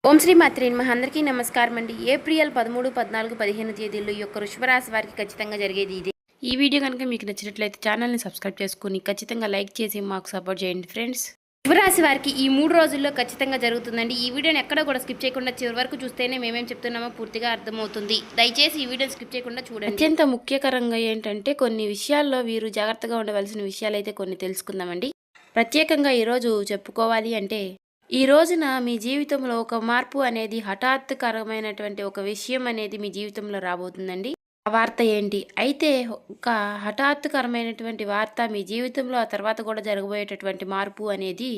ఓం శ్రీ మాత్రే నమః. అందరికీ నమస్కారం అండి. ఏప్రిల్ 13, 14, 15 తేదీల్లో ఈ యొక్క వృషభరాశి వారికి ఖచ్చితంగా జరిగేది ఇదే. ఈ వీడియో కనుక మీకు నచ్చినట్లయితే ఛానల్ని సబ్స్క్రైబ్ చేసుకుని ఖచ్చితంగా లైక్ చేసి మాకు సపోర్ట్ చేయండి ఫ్రెండ్స్. వృషభరాశి వారికి ఈ 3 రోజుల్లో ఖచ్చితంగా జరుగుతుందండి. ఈ వీడియోని ఎక్కడ కూడా స్కిప్ చేయకుండా చివరి వరకు చూస్తేనే మేమేం చెప్తున్నామో పూర్తిగా అర్థమవుతుంది. దయచేసి ఈ వీడియోని స్కిప్ చేయకుండా చూడండి. అత్యంత ముఖ్యకరంగా ఏంటంటే కొన్ని విషయాల్లో వీరు జాగ్రత్తగా ఉండవలసిన విషయాలైతే కొన్ని తెలుసుకుందామండి. ప్రత్యేకంగా ఈరోజు చెప్పుకోవాలి అంటే ఈ రోజున మీ జీవితంలో ఒక మార్పు అనేది హఠాత్తుకరమైనటువంటి ఒక విషయం అనేది మీ జీవితంలో రాబోతుందండి. ఆ వార్త ఏంటి? అయితే ఒక హఠాత్తుకరమైనటువంటి వార్త మీ జీవితంలో ఆ తర్వాత కూడా జరగబోయేటటువంటి మార్పు అనేది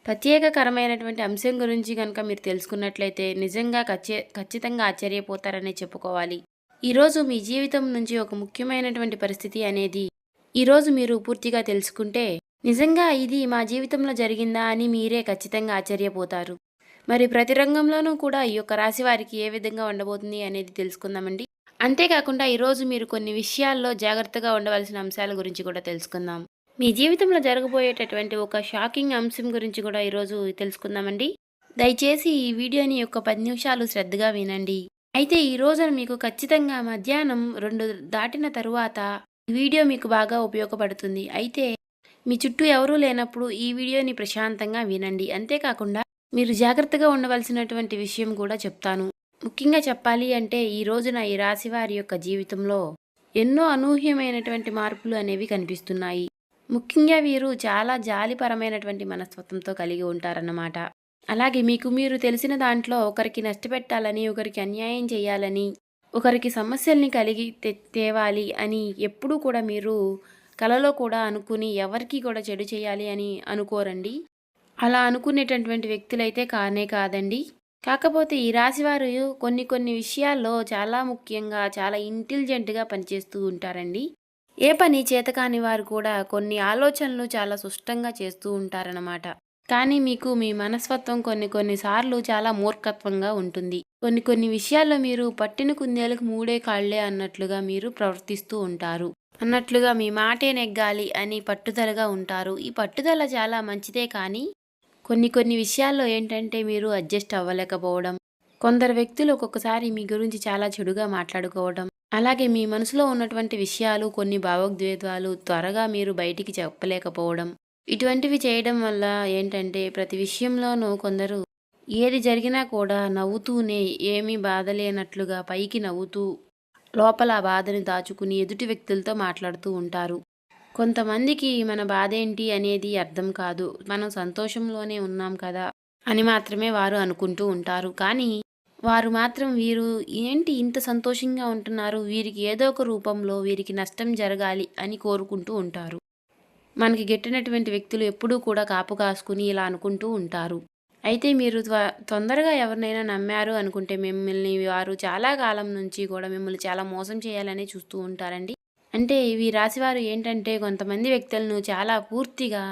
ప్రత్యేకకరమైనటువంటి అంశం గురించి కనుక మీరు తెలుసుకున్నట్లయితే నిజంగా ఖచ్చితంగా ఆశ్చర్యపోతారనే చెప్పుకోవాలి. ఈరోజు మీ జీవితం నుంచి ఒక ముఖ్యమైనటువంటి పరిస్థితి అనేది ఈరోజు మీరు పూర్తిగా తెలుసుకుంటే నిజంగా ఇది మా జీవితంలో జరిగిందా అని మీరే ఖచ్చితంగా ఆశ్చర్యపోతారు. మరి ప్రతి రంగంలోనూ కూడా ఈ యొక్క రాశి వారికి ఏ విధంగా ఉండబోతుంది అనేది తెలుసుకుందామండి. అంతేకాకుండా ఈరోజు మీరు కొన్ని విషయాల్లో జాగ్రత్తగా ఉండవలసిన అంశాల గురించి కూడా తెలుసుకుందాం. మీ జీవితంలో జరగబోయేటటువంటి ఒక షాకింగ్ అంశం గురించి కూడా ఈరోజు తెలుసుకుందామండి. దయచేసి ఈ వీడియోని యొక్క 10 నిమిషాలు శ్రద్ధగా వినండి. అయితే ఈ రోజున మీకు ఖచ్చితంగా మధ్యాహ్నం 2 దాటిన తరువాత ఈ వీడియో మీకు బాగా ఉపయోగపడుతుంది. అయితే మీ చుట్టూ ఎవరూ లేనప్పుడు ఈ వీడియోని ప్రశాంతంగా వినండి. అంతేకాకుండా మీరు జాగ్రత్తగా ఉండవలసినటువంటి విషయం కూడా చెప్తాను. ముఖ్యంగా చెప్పాలి అంటే ఈ రోజున ఈ రాశి వారి యొక్క జీవితంలో ఎన్నో అనూహ్యమైనటువంటి మార్పులు అనేవి కనిపిస్తున్నాయి. ముఖ్యంగా వీరు చాలా జాలిపరమైనటువంటి మనస్తత్వంతో కలిగి ఉంటారన్నమాట. అలాగే మీకు మీరు తెలిసిన దాంట్లో ఒకరికి నష్టపెట్టాలని, ఒకరికి అన్యాయం చేయాలని, ఒకరికి సమస్యల్ని కలిగి తేవాలి అని ఎప్పుడూ కూడా మీరు కలలో కూడా అనుకుని ఎవరికి కూడా చెడు చేయాలి అని అనుకోరండి. అలా అనుకునేటటువంటి వ్యక్తులైతే కానే కాదండి. కాకపోతే ఈ రాశివారు కొన్ని విషయాల్లో చాలా ముఖ్యంగా చాలా ఇంటెలిజెంట్గా పనిచేస్తూ ఉంటారండి. ఏ పని చేతకాని వారు కూడా కొన్ని ఆలోచనలు చాలా సుష్టంగా చేస్తూ ఉంటారన్నమాట. కానీ మీకు మీ మనస్తత్వం కొన్నిసార్లు చాలా మూర్ఖత్వంగా ఉంటుంది. కొన్ని విషయాల్లో మీరు పట్టిన కుందేలకు మూడే కాళ్లే అన్నట్లుగా మీరు ప్రవర్తిస్తూ ఉంటారు. అన్నట్లుగా మీ మాటే నెగ్గాలి అని పట్టుదలగా ఉంటారు. ఈ పట్టుదల చాలా మంచిదే, కానీ కొన్ని విషయాల్లో ఏంటంటే మీరు అడ్జస్ట్ అవ్వలేకపోవడం, కొందరు వ్యక్తులు ఒక్కొక్కసారి మీ గురించి చాలా చెడుగా మాట్లాడుకోవడం, అలాగే మీ మనసులో ఉన్నటువంటి విషయాలు కొన్ని భావోద్వేగాలు త్వరగా మీరు బయటికి చెప్పలేకపోవడం, ఇటువంటివి చేయడం వల్ల ఏంటంటే ప్రతి విషయంలోనూ కొందరు ఏది జరిగినా కూడా నవ్వుతూనే ఏమీ బాధ లేనట్లుగా పైకి నవ్వుతూ లోపల ఆ బాధని దాచుకుని ఎదుటి వ్యక్తులతో మాట్లాడుతూ ఉంటారు. కొంతమందికి మన బాధ ఏంటి అనేది అర్థం కాదు. మనం సంతోషంలోనే ఉన్నాం కదా అని మాత్రమే వారు అనుకుంటూ ఉంటారు. కానీ వారు మాత్రం వీరు ఏంటి ఇంత సంతోషంగా ఉంటున్నారు, వీరికి ఏదో ఒక రూపంలో వీరికి నష్టం జరగాలి అని కోరుకుంటూ ఉంటారు. మనకి గెట్టినటువంటి వ్యక్తులు ఎప్పుడూ కూడా కాపు కాసుకుని ఇలా అనుకుంటూ ఉంటారు. అయితే మీరు తొందరగా ఎవరినైనా నమ్మారు అనుకుంటే మిమ్మల్ని వారు చాలా కాలం నుంచి కూడా మిమ్మల్ని చాలా మోసం చేయాలని చూస్తూ ఉంటారండి. అంటే ఈ రాశివారు ఏంటంటే కొంతమంది వ్యక్తులను చాలా పూర్తిగా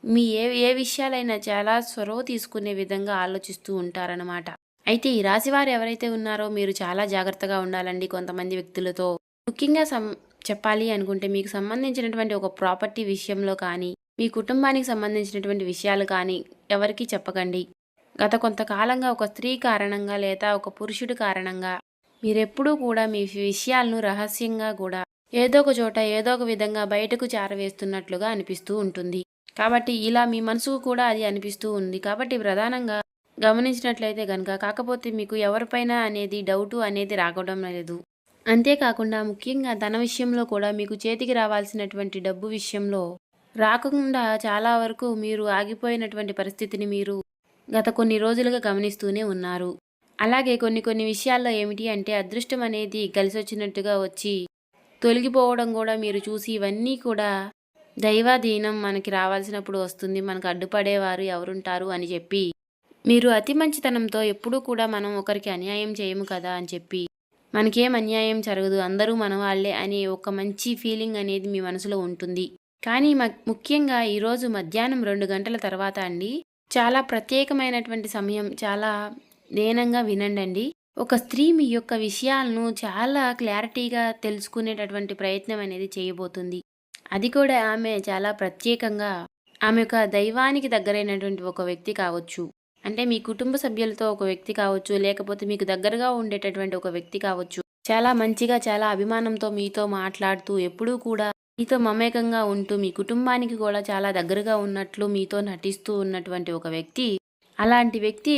మీ ఏ విషయాలైనా చాలా చొరవ తీసుకునే విధంగా ఆలోచిస్తూ ఉంటారనమాట. అయితే ఈ రాశివారు ఎవరైతే ఉన్నారో మీరు చాలా జాగ్రత్తగా ఉండాలండి కొంతమంది వ్యక్తులతో. ముఖ్యంగా చెప్పాలి అనుకుంటే మీకు సంబంధించినటువంటి ఒక ప్రాపర్టీ విషయంలో కానీ, మీ కుటుంబానికి సంబంధించినటువంటి విషయాలు కానీ ఎవరికీ చెప్పకండి. గత కొంతకాలంగా ఒక స్త్రీ కారణంగా లేదా ఒక పురుషుడి కారణంగా మీరెప్పుడూ కూడా మీ విషయాలను రహస్యంగా కూడా ఏదో ఒక చోట ఏదో ఒక విధంగా బయటకు చేరవేస్తున్నట్లుగా అనిపిస్తూ ఉంటుంది. కాబట్టి ఇలా మీ మనసుకు కూడా అది అనిపిస్తూ ఉంది. కాబట్టి ప్రధానంగా గమనించినట్లయితే కనుక కాకపోతే మీకు ఎవరిపైన అనేది డౌటు అనేది రావడం లేదు. అంతేకాకుండా ముఖ్యంగా ధన విషయంలో కూడా మీకు చేతికి రావాల్సినటువంటి డబ్బు విషయంలో రాకుండా చాలా వరకు మీరు ఆగిపోయినటువంటి పరిస్థితిని మీరు గత కొన్ని రోజులుగా గమనిస్తూనే ఉన్నారు. అలాగే కొన్ని విషయాల్లో ఏమిటి అంటే అదృష్టం అనేది కలిసొచ్చినట్టుగా వచ్చి తొలగిపోవడం కూడా మీరు చూసి ఇవన్నీ కూడా దైవాధీనం, మనకి రావాల్సినప్పుడు వస్తుంది, మనకు అడ్డుపడేవారు ఎవరుంటారు అని చెప్పి మీరు అతి మంచితనంతో ఎప్పుడూ కూడా మనం ఒకరికి అన్యాయం చేయము కదా అని చెప్పి మనకేం అన్యాయం జరగదు, అందరూ మన వాళ్ళే అనే ఒక మంచి ఫీలింగ్ అనేది మీ మనసులో ఉంటుంది. కానీ ముఖ్యంగా ఈరోజు మధ్యాహ్నం 2 గంటల తర్వాత అండి చాలా ప్రత్యేకమైనటువంటి సమయం. చాలా దీనంగా వినండి. ఒక స్త్రీ మీ యొక్క విషయాలను చాలా క్లారిటీగా తెలుసుకునేటటువంటి ప్రయత్నం అనేది చేయబోతుంది. అది కూడా ఆమె చాలా ప్రత్యేకంగా ఆమె ఒక దైవానికి దగ్గరైనటువంటి ఒక వ్యక్తి కావచ్చు. అంటే మీ కుటుంబ సభ్యులతో ఒక వ్యక్తి కావచ్చు, లేకపోతే మీకు దగ్గరగా ఉండేటటువంటి ఒక వ్యక్తి కావచ్చు. చాలా మంచిగా, చాలా అభిమానంతో మీతో మాట్లాడుతూ, ఎప్పుడూ కూడా మీతో మమేకంగా ఉంటూ, మీ కుటుంబానికి కూడా చాలా దగ్గరగా ఉన్నట్లు మీతో నటిస్తూ ఉన్నటువంటి ఒక వ్యక్తి. అలాంటి వ్యక్తి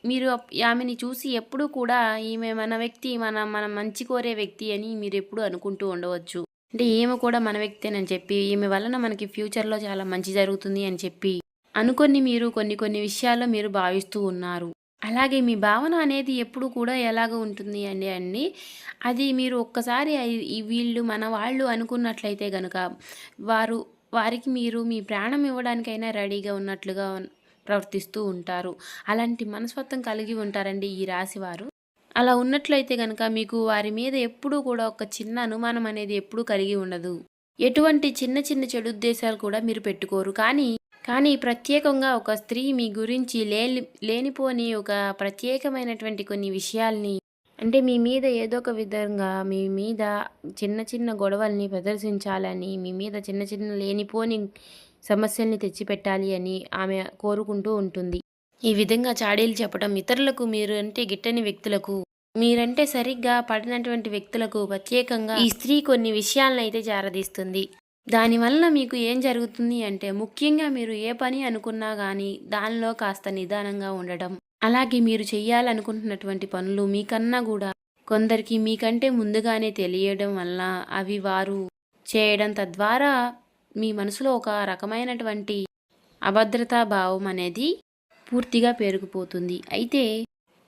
మీరు ఆమెని చూసి ఎప్పుడూ కూడా ఈమె మన వ్యక్తి, మన మంచి కోరే వ్యక్తి అని మీరెప్పుడూ అనుకుంటూ ఉండవచ్చు. అంటే ఈమె కూడా మన వ్యక్తేనని చెప్పి, ఈమె వలన మనకి ఫ్యూచర్‌లో చాలా మంచి జరుగుతుంది అని చెప్పి అనుకోని మీరు కొన్ని విషయాల్లో మీరు భావిస్తూ ఉన్నారు. అలాగే మీ భావన అనేది ఎప్పుడు కూడా ఎలాగ ఉంటుంది అండి, అది మీరు ఒక్కసారి వీళ్ళు మన వాళ్ళు అనుకున్నట్లయితే గనుక, వారికి మీరు మీ ప్రాణం ఇవ్వడానికైనా రెడీగా ఉన్నట్లుగా ప్రవర్తిస్తూ ఉంటారు. అలాంటి మనస్తత్వం కలిగి ఉంటారండి ఈ రాశివారు. అలా ఉన్నట్లయితే గనక మీకు వారి మీద ఎప్పుడూ కూడా ఒక చిన్న అనుమానం అనేది ఎప్పుడూ కలిగి ఉండదు. ఎటువంటి చిన్న చెడు ఉద్దేశాలు కూడా మీరు పెట్టుకోరు. కానీ ప్రత్యేకంగా ఒక స్త్రీ మీ గురించి లేనిపోని ఒక ప్రత్యేకమైనటువంటి కొన్ని విషయాల్ని, అంటే మీ మీద ఏదో ఒక విధంగా మీ మీద చిన్న గొడవల్ని ప్రదర్శించాలని, మీ మీద చిన్న లేనిపోని సమస్యల్ని తెచ్చిపెట్టాలి అని ఆమె కోరుకుంటూ ఉంటుంది. ఈ విధంగా చాడీలు చెప్పడం ఇతరులకు, మీరు అంటే గిట్టని వ్యక్తులకు, మీరంటే సరిగ్గా పడినటువంటి వ్యక్తులకు ప్రత్యేకంగా ఈ స్త్రీ కొన్ని విషయాలనైతే చేరదీస్తుంది. దానివల్ల మీకు ఏం జరుగుతుంది అంటే, ముఖ్యంగా మీరు ఏ పని అనుకున్నా కానీ దానిలో కాస్త నిదానంగా ఉండడం, అలాగే మీరు చెయ్యాలనుకుంటున్నటువంటి పనులు మీకన్నా కూడా కొందరికి మీకంటే ముందుగానే తెలియడం వల్ల అవి వారు చేయడం, తద్వారా మీ మనసులో ఒక రకమైనటువంటి అభద్రతా భావం అనేది పూర్తిగా పెరిగిపోతుంది. అయితే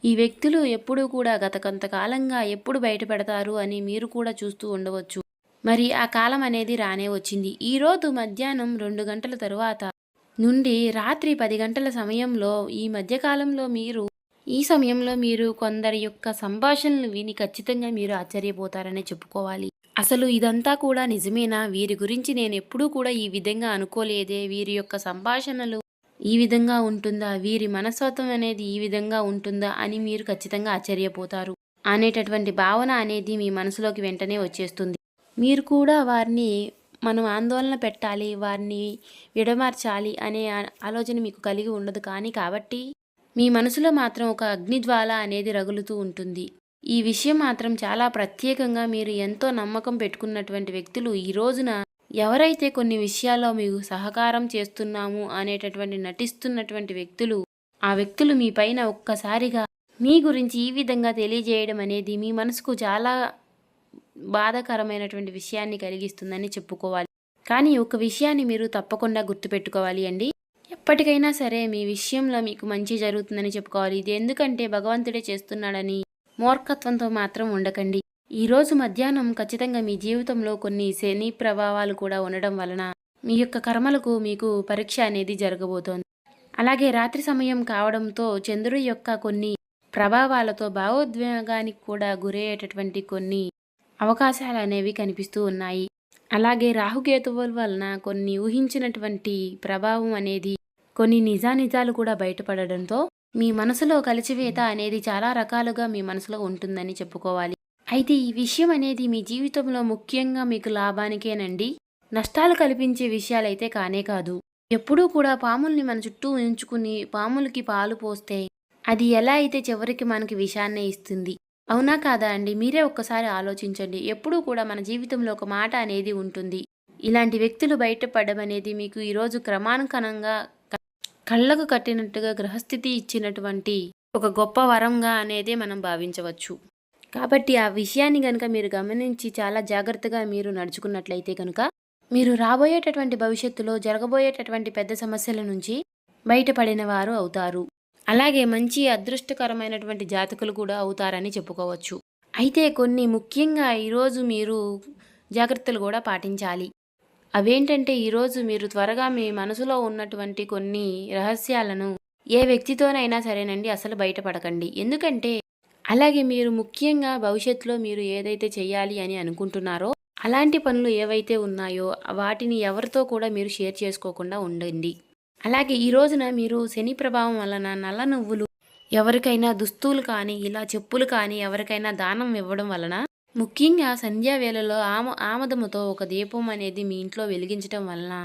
ఈ వ్యక్తులు ఎప్పుడూ కూడా గత కొంతకాలంగా ఎప్పుడు బయటపడతారు అని మీరు కూడా చూస్తూ ఉండవచ్చు. మరి ఆ కాలం అనేది రానే వచ్చింది. ఈరోజు మధ్యాహ్నం 2 గంటల తరువాత నుండి రాత్రి 10 గంటల సమయంలో ఈ సమయంలో మీరు కొందరి యొక్క సంభాషణలు విని ఖచ్చితంగా మీరు ఆశ్చర్యపోతారనే చెప్పుకోవాలి. అసలు ఇదంతా కూడా నిజమేనా? వీరి గురించి నేను ఎప్పుడూ కూడా ఈ విధంగా అనుకోలేదే. వీరి యొక్క సంభాషణలు ఈ విధంగా ఉంటుందా? వీరి మనస్తత్వం అనేది ఈ విధంగా ఉంటుందా? అని మీరు ఖచ్చితంగా ఆశ్చర్యపోతారు అనేటటువంటి భావన అనేది మీ మనసులోకి వెంటనే వచ్చేస్తుంది. మీరు కూడా వారిని మనం ఆందోళన పెట్టాలి, వారిని విడమార్చాలి అనే ఆలోచన మీకు కలిగి ఉండదు. కాబట్టి మీ మనసులో మాత్రం ఒక అగ్నిజ్వాల అనేది రగులుతూ ఉంటుంది. ఈ విషయం మాత్రం చాలా ప్రత్యేకంగా మీరు ఎంతో నమ్మకం పెట్టుకున్నటువంటి వ్యక్తులు ఈ రోజున ఎవరైతే కొన్ని విషయాల్లో మీకు సహకారం చేస్తున్నాము అనేటటువంటి నటిస్తున్నటువంటి వ్యక్తులు, ఆ వ్యక్తులు మీ పైన ఒక్కసారిగా మీ గురించి ఈ విధంగా తెలియజేయడం అనేది మీ మనసుకు చాలా బాధాకరమైనటువంటి విషయాన్ని కలిగిస్తుందని చెప్పుకోవాలి. కానీ ఒక విషయాన్ని మీరు తప్పకుండా గుర్తుపెట్టుకోవాలి అండి. ఎప్పటికైనా సరే మీ విషయంలో మీకు మంచి జరుగుతుందని చెప్పుకోవాలి. ఇది ఎందుకంటే భగవంతుడే చేస్తున్నాడని మూర్ఖత్వంతో మాత్రం ఉండకండి. ఈరోజు మధ్యాహ్నం ఖచ్చితంగా మీ జీవితంలో కొన్ని శని ప్రభావాలు కూడా ఉండడం వలన మీ యొక్క కర్మలకు మీకు పరీక్ష అనేది జరగబోతోంది. అలాగే రాత్రి సమయం కావడంతో చంద్రుడి యొక్క కొన్ని ప్రభావాలతో భావోద్వేగానికి కూడా గురయ్యేటటువంటి కొన్ని అవకాశాలు అనేవి కనిపిస్తూ ఉన్నాయి. అలాగే రాహుకేతువుల వలన కొన్ని ఊహించినటువంటి ప్రభావం అనేది, కొన్ని నిజాలు కూడా బయటపడడంతో మీ మనసులో కలిచివేత అనేది చాలా రకాలుగా మీ మనసులో ఉంటుందని చెప్పుకోవాలి. అయితే ఈ విషయం అనేది మీ జీవితంలో ముఖ్యంగా మీకు లాభానికేనండి, నష్టాలు కల్పించే విషయాలైతే కానే కాదు. ఎప్పుడూ కూడా పాముల్ని మన చుట్టూ ఉంచుకుని పాములకి పాలు పోస్తే అది ఎలా అయితే చివరికి మనకి విషాన్నే ఇస్తుంది. అవునా కాదా అండి? మీరే ఒక్కసారి ఆలోచించండి. ఎప్పుడూ కూడా మన జీవితంలో ఒక మాట అనేది ఉంటుంది. ఇలాంటి వ్యక్తులు బయటపడడం అనేది మీకు ఈరోజు క్రమానుకనంగా కళ్ళకు కట్టినట్టుగా గ్రహస్థితి ఇచ్చినటువంటి ఒక గొప్ప వరంగా అనేది మనం భావించవచ్చు. కాబట్టి ఆ విషయాన్ని కనుక మీరు గమనించి చాలా జాగ్రత్తగా మీరు నడుచుకున్నట్లయితే కనుక మీరు రాబోయేటటువంటి భవిష్యత్తులో జరగబోయేటటువంటి పెద్ద సమస్యల నుంచి బయటపడిన వారు అవుతారు. అలాగే మంచి అదృష్టకరమైనటువంటి జాతకులు కూడా అవుతారని చెప్పుకోవచ్చు. అయితే కొన్ని ముఖ్యంగా ఈరోజు మీరు జాగ్రత్తలు కూడా పాటించాలి. అవేంటంటే, ఈరోజు మీరు త్వరగా మీ మనసులో ఉన్నటువంటి కొన్ని రహస్యాలను ఏ వ్యక్తితోనైనా సరేనండి అసలు బయటపడకండి. ఎందుకంటే అలాగే మీరు ముఖ్యంగా భవిష్యత్తులో మీరు ఏదైతే చేయాలి అని అనుకుంటున్నారో అలాంటి పనులు ఏవైతే ఉన్నాయో వాటిని ఎవరితో కూడా మీరు షేర్ చేసుకోకుండా ఉండండి. అలాగే ఈ రోజున మీరు శని ప్రభావం వలన నల్ల నువ్వులు ఎవరికైనా దుస్తులు కానీ ఇలా చెప్పులు కానీ ఎవరికైనా దానం ఇవ్వడం వలన, ముఖ్యంగా సంధ్యా వేళలో ఆమదముతో ఒక దీపం అనేది మీ ఇంట్లో వెలిగించడం వలన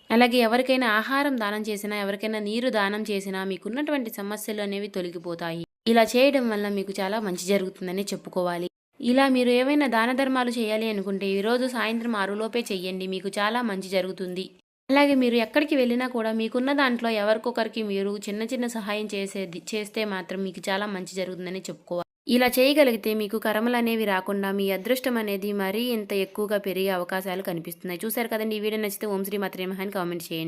అలాగే ఎవరికైనా ఆహారం దానం చేసినా, ఎవరికైనా నీరు దానం చేసినా మీకున్నటువంటి సమస్యలు అనేవి తొలగిపోతాయి. ఇలా చేయడం వల్ల మీకు చాలా మంచి జరుగుతుందని చెప్పుకోవాలి. ఇలా మీరు ఏవైనా దాన ధర్మాలు చేయాలి అనుకుంటే ఈరోజు సాయంత్రం 6 లోపే చెయ్యండి. మీకు చాలా మంచి జరుగుతుంది. అలాగే మీరు ఎక్కడికి వెళ్ళినా కూడా మీకున్న దాంట్లో ఎవరికొకరికి మీరు చిన్న చిన్న సహాయం చేస్తే మాత్రం మీకు చాలా మంచి జరుగుతుందని చెప్పుకోవాలి. ఇలా చేయగలిగితే మీకు కర్మలనేవి రాకుండా మీ అదృష్టం అనేది మరీ ఇంత ఎక్కువగా పెరిగే అవకాశాలు కనిపిస్తున్నాయి. చూశారు కదండీ! ఈ వీడియో నచ్చితే ఓం శ్రీ మాత్రే నమః అని కామెంట్ చేయండి.